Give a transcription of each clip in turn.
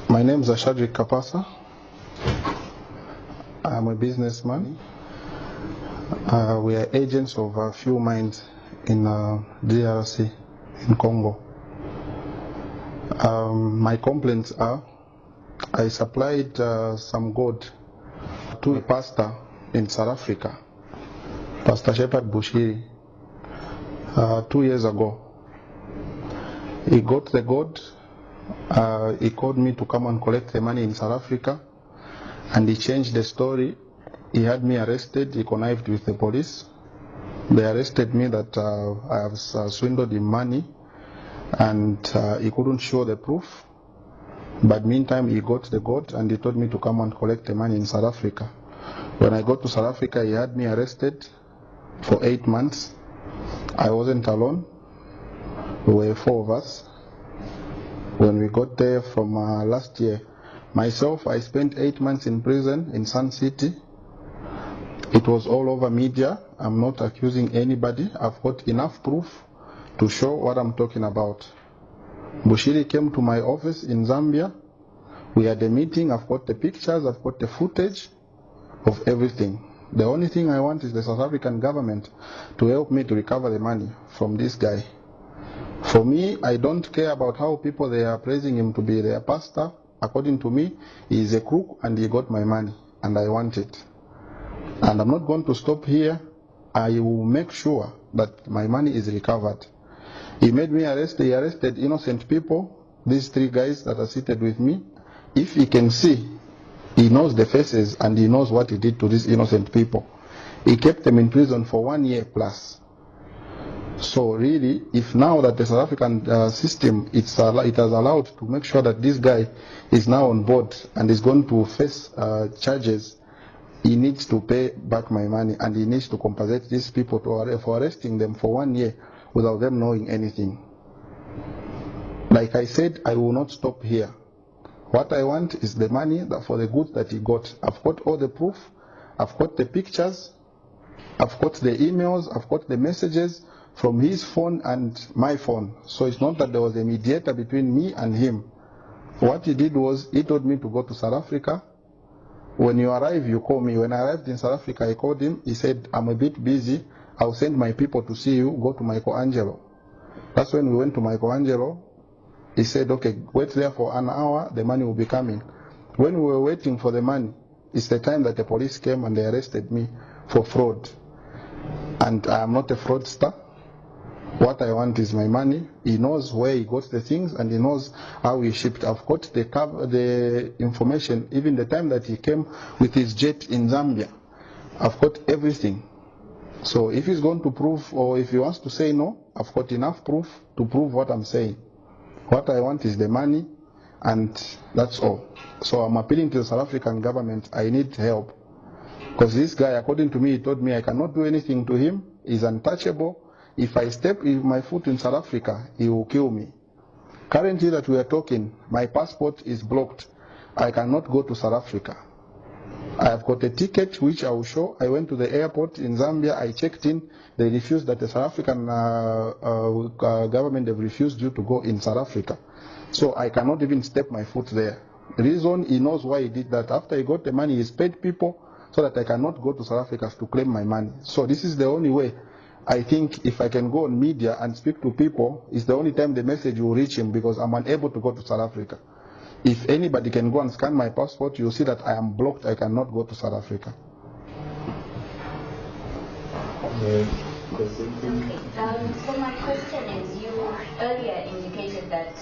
My name is Ashadri Kapasa. I'm a businessman. We are agents of a few mines in DRC, in Congo. My complaints are, I supplied some gold to a pastor in South Africa, Pastor Shepherd Bushiri, 2 years ago. He got the gold. He called me to come and collect the money in South Africa, and he changed the story. He had me arrested. He connived with the police. They arrested me that I have swindled him money, and he couldn't show the proof. But meantime, he got the gold, and he told me to come and collect the money in South Africa. When I got to South Africa, he had me arrested for 8 months. I wasn't alone. We were 4 of us. When we got there from last year, myself, I spent 8 months in prison in Sun City. It was all over media. I'm not accusing anybody. I've got enough proof to show what I'm talking about. Bushiri came to my office in Zambia. We had a meeting. I've got the pictures. I've got the footage of everything. The only thing I want is the South African government to help me to recover the money from this guy. For me, I don't care about how people they are praising him to be their pastor. According to me, he is a crook and he got my money and I want it. And I'm not going to stop here. I will make sure that my money is recovered. He made me arrest. He arrested innocent people, these 3 guys that are seated with me. If he can see, he knows the faces and he knows what he did to these innocent people. He kept them in prison for 1 year plus. So really, if now that the South African system it has allowed to make sure that this guy is now on board and is going to face charges, he needs to pay back my money and he needs to compensate these people for arresting them for 1 year without them knowing anything. Like I said, I will not stop here. What I want is the money for the goods that he got. I've got all the proof. I've got the pictures. I've got the emails. I've got the messages from his phone and my phone. So it's not that there was a mediator between me and him. What he did was, he told me to go to South Africa. When you arrive, you call me. When I arrived in South Africa, I called him. He said, I'm a bit busy. I'll send my people to see you. Go to Michelangelo. That's when we went to Michelangelo. He said, okay, wait there for an hour. The money will be coming. When we were waiting for the money, it's the time that the police came and they arrested me for fraud. And I am not a fraudster. What I want is my money. He knows where he got the things and he knows how he shipped. I've got the information, even the time that he came with his jet in Zambia. I've got everything. So if he's going to prove, or if he wants to say no, I've got enough proof to prove what I'm saying. What I want is the money, and that's all. So I'm appealing to the South African government. I need help. Because this guy, according to me, he told me I cannot do anything to him. He's untouchable. If I step my foot in South Africa, he will kill me. Currently that we are talking, my passport is blocked. I cannot go to South Africa. I have got a ticket which I will show. I went to the airport in Zambia. I checked in. They refused that the South African government, they've refused you to go in South Africa. So I cannot even step my foot there. The reason, he knows why he did that. After he got the money, he's paid people so that I cannot go to South Africa to claim my money. So this is the only way. I think if I can go on media and speak to people, it's the only time the message will reach him, because I'm unable to go to South Africa. If anybody can go and scan my passport, you'll see that I am blocked. I cannot go to South Africa. Okay. So my question is, you earlier indicated that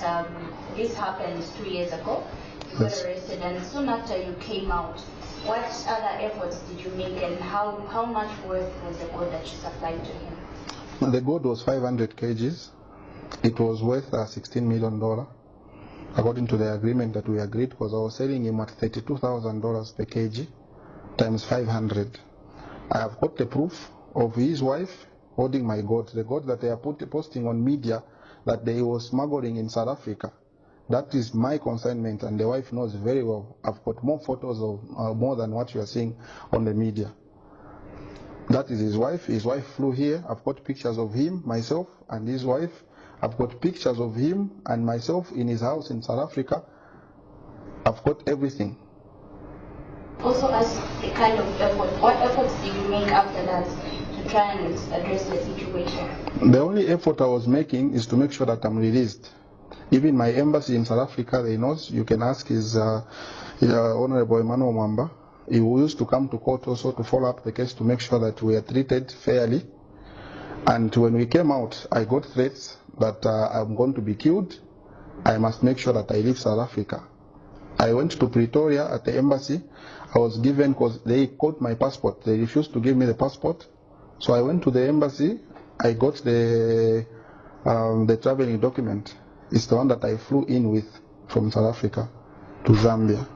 this happened 2 years ago. You got arrested, and soon after you came out, what other efforts did you make, and how much worth was the gold that you supplied to him? The gold was 500 kgs. It was worth $16 million, according to the agreement that we agreed, because I was selling him at $32,000 per kg times 500. I have got the proof of his wife holding my gold, the gold that they are posting on media that they were smuggling in South Africa. That is my consignment, and the wife knows very well. I've got more photos of more than what you are seeing on the media. That is his wife. His wife flew here. I've got pictures of him, myself, and his wife. I've got pictures of him and myself in his house in South Africa. I've got everything. Also, as a kind of effort, what efforts did you make after that to try and address the situation? The only effort I was making is to make sure that I'm released. Even my embassy in South Africa, they know. You can ask his Honorable Emmanuel Mwamba. He used to come to court also to follow up the case to make sure that we are treated fairly. And when we came out, I got threats that I'm going to be killed. I must make sure that I leave South Africa. I went to Pretoria at the embassy. I was given, because they caught my passport. They refused to give me the passport. So I went to the embassy. I got the traveling document. It's the one that I flew in with from South Africa to Zambia.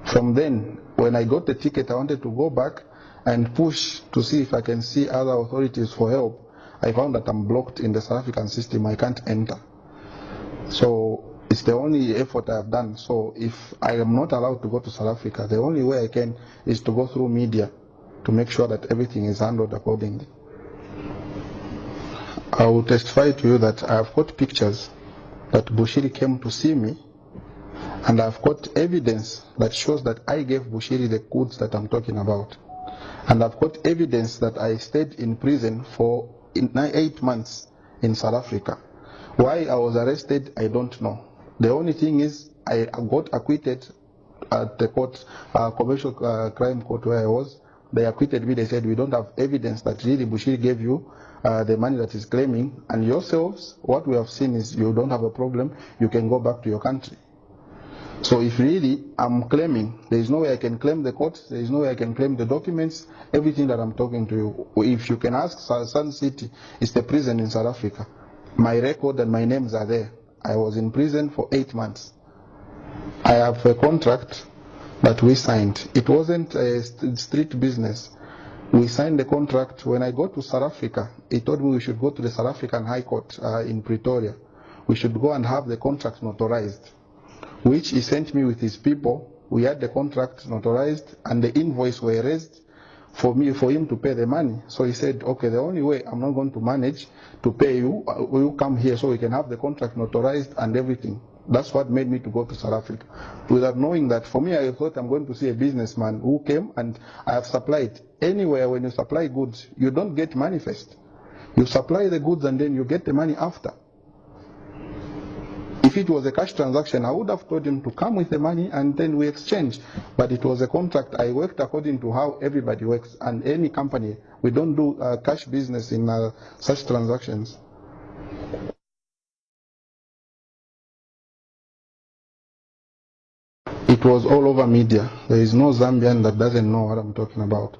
From then, when I got the ticket, I wanted to go back and push to see if I can see other authorities for help. I found that I'm blocked in the South African system. I can't enter. So it's the only effort I've done. So if I am not allowed to go to South Africa, the only way I can is to go through media to make sure that everything is handled accordingly. I will testify to you that I've got pictures that Bushiri came to see me, and I've got evidence that shows that I gave Bushiri the goods that I'm talking about. And I've got evidence that I stayed in prison for 8 months in South Africa. Why I was arrested, I don't know. The only thing is I got acquitted at the court, commercial crime court where I was. They acquitted me. They said, we don't have evidence that really Bushiri gave you the money that is claiming. And yourselves, what we have seen is you don't have a problem. You can go back to your country. So if really I'm claiming, there is no way I can claim the court. There is no way I can claim the documents, everything that I'm talking to you. If you can ask Sun City, it's the prison in South Africa. My record and my names are there. I was in prison for 8 months. I have a contract that we signed. It wasn't a street business. We signed the contract. When I got to South Africa, he told me we should go to the South African High Court in Pretoria. We should go and have the contract notarized, which he sent me with his people. We had the contract notarized and the invoice were raised for him to pay the money. So he said, okay, the only way I'm not going to manage to pay you, will you come here so we can have the contract notarized and everything. That's what made me to go to South Africa. Without knowing that, for me, I thought I'm going to see a businessman who came, and I have supplied. Anywhere when you supply goods, you don't get manifest. You supply the goods and then you get the money after. If it was a cash transaction, I would have told him to come with the money and then we exchange. But it was a contract. I worked according to how everybody works. And any company, we don't do cash business in such transactions. It was all over media. There is no Zambian that doesn't know what I'm talking about.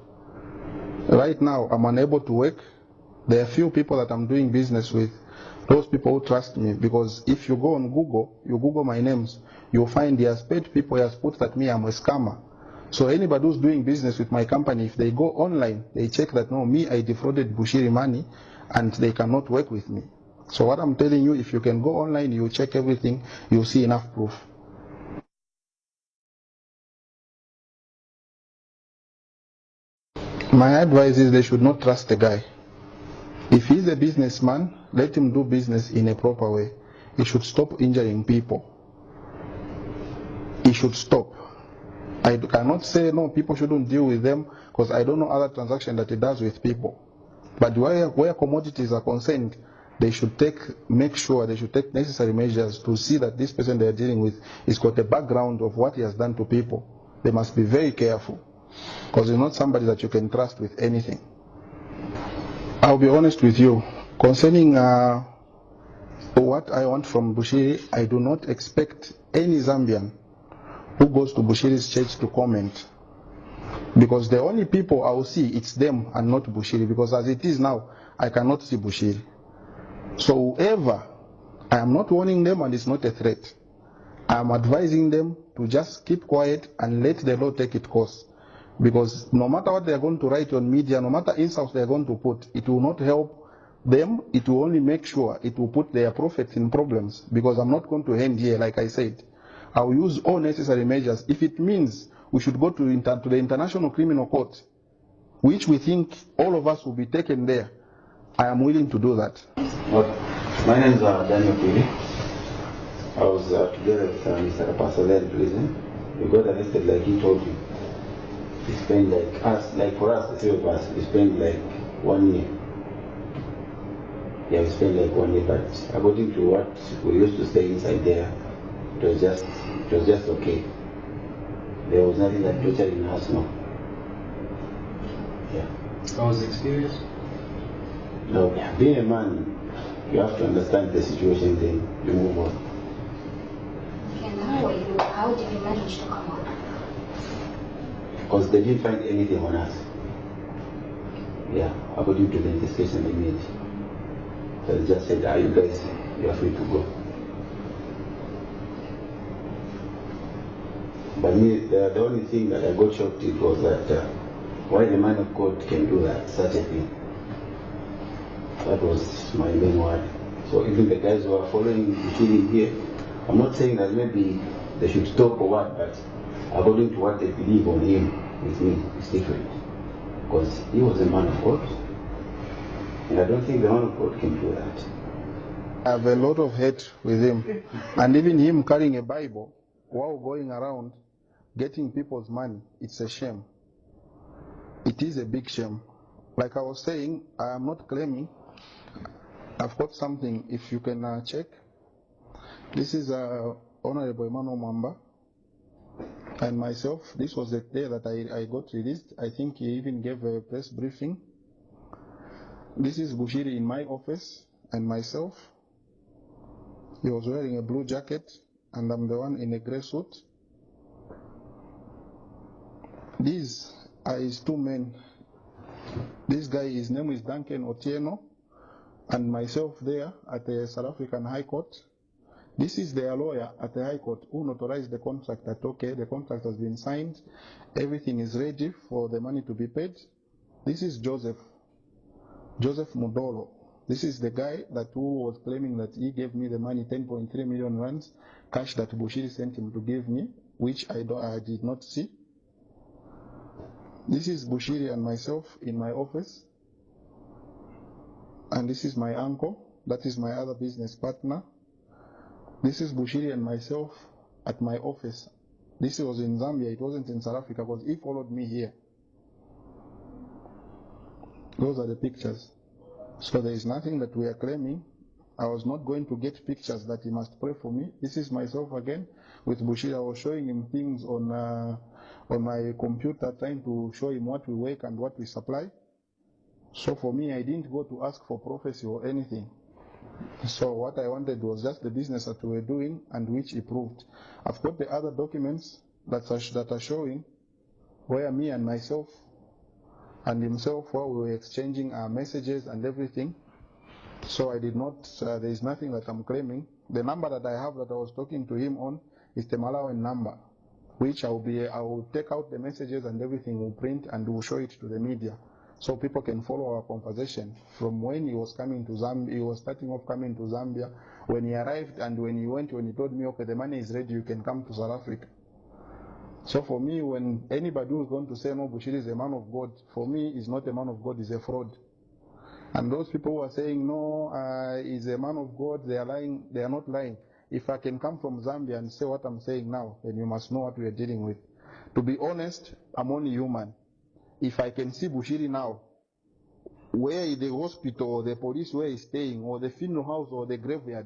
Right now, I'm unable to work. There are few people that I'm doing business with. Those people who trust me, because if you go on Google, you Google my names, you'll find he has paid people, he has put that me, I'm a scammer. So anybody who's doing business with my company, if they go online, they check that, no, me, I defrauded Bushiri money, and they cannot work with me. So what I'm telling you, if you can go online, you check everything, you'll see enough proof. My advice is they should not trust the guy. If he's a businessman, let him do business in a proper way. He should stop injuring people. He should stop. I cannot say no, people shouldn't deal with them, because I don't know other transactions that he does with people. But where commodities are concerned, they should make sure they should take necessary measures to see that this person they are dealing with has got a background of what he has done to people. They must be very careful, because he's not somebody that you can trust with anything. I'll be honest with you. Concerning what I want from Bushiri, I do not expect any Zambian who goes to Bushiri's church to comment. Because the only people I will see, it's them and not Bushiri. Because as it is now, I cannot see Bushiri. So whoever, I am not warning them and it's not a threat. I am advising them to just keep quiet and let the law take its course. Because no matter what they are going to write on media, no matter insults they are going to put, it will not help them. It will only make sure it will put their prophets in problems. Because I'm not going to end here, like I said. I will use all necessary measures. If it means we should go to the International Criminal Court, which we think all of us will be taken there, I am willing to do that. Okay. My name is Daniel Pili. I was together with Mr. Pastor in prison. We got arrested like he told you. We spent like for us, the three of us, we spent like 1 year. Yeah, we spent like 1 year, but according to what we used to stay inside there, it was just okay. There was nothing like torturing us, no. Yeah. How was the experience? No, being a man, you have to understand the situation, then you move on. And how did you manage to come out? Because they didn't find anything on us. Yeah, according to the investigation they made. So they just said, you guys, you are free to go. But me, the only thing that I got shocked with was that why the man of God can do that, such a thing. That was my main word. So even the guys who are following Bushiri here, I'm not saying that maybe they should stop or what, but according to what they believe on him, with me, it's different. Because he was a man of God. And I don't think the man of God can do that. I have a lot of hate with him. And even him carrying a Bible while going around getting people's money, it's a shame. It is a big shame. Like I was saying, I am not claiming. I've got something, if you can check. This is Honorable Emmanuel Mamba and myself. This was the day that I got released. I think he even gave a press briefing. This is Bushiri in my office and myself. He was wearing a blue jacket and I'm the one in a gray suit. These are his two men. This guy, his name is Duncan Otieno, and myself there at the South African High Court. This is their lawyer at the High Court who notarized the contract that, okay, the contract has been signed, everything is ready for the money to be paid. This is Joseph Mudolo. This is the guy who was claiming that he gave me the money, 10.3 million rands, cash that Bushiri sent him to give me, which I did not see. This is Bushiri and myself in my office. And this is my uncle. That is my other business partner. This is Bushiri and myself at my office. This was in Zambia. It wasn't in South Africa because he followed me here. Those are the pictures. So there is nothing that we are claiming. I was not going to get pictures that he must pray for me. This is myself again with Bushiri. I was showing him things on my computer, trying to show him what we work and what we supply. So for me, I didn't go to ask for prophecy or anything. So what I wanted was just the business that we were doing and which he proved. I've got the other documents that are showing where me and myself and himself, where we were exchanging our messages and everything. So I did not, there is nothing that I'm claiming. The number that I have that I was talking to him on is the Malawian number, which I will take out the messages and everything, we'll print and we'll show it to the media. So people can follow our conversation from when he was coming to Zambia, he was starting off coming to Zambia, when he arrived and when he told me, okay, the money is ready, you can come to South Africa. So for me, when anybody who is going to say, no, Bushiri is a man of God, for me, he's not a man of God, he's a fraud. And those people who are saying, no, he's a man of God, they are lying, they are not lying. If I can come from Zambia and say what I'm saying now, then you must know what we are dealing with. To be honest, I'm only human. If I can see Bushiri now, where is the hospital or the police where he's staying, or the funeral house or the graveyard,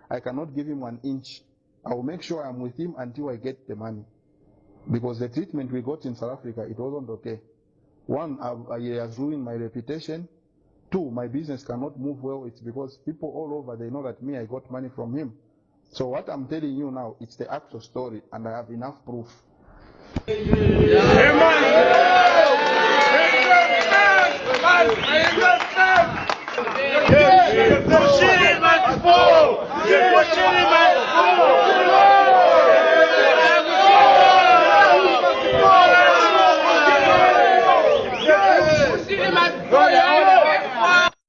I cannot give him 1 inch. I will make sure I'm with him until I get the money. Because the treatment we got in South Africa, it wasn't okay. One, he has ruined my reputation. Two, my business cannot move well. It's because people all over, they know that me, I got money from him. So what I'm telling you now, it's the actual story, and I have enough proof. Amen.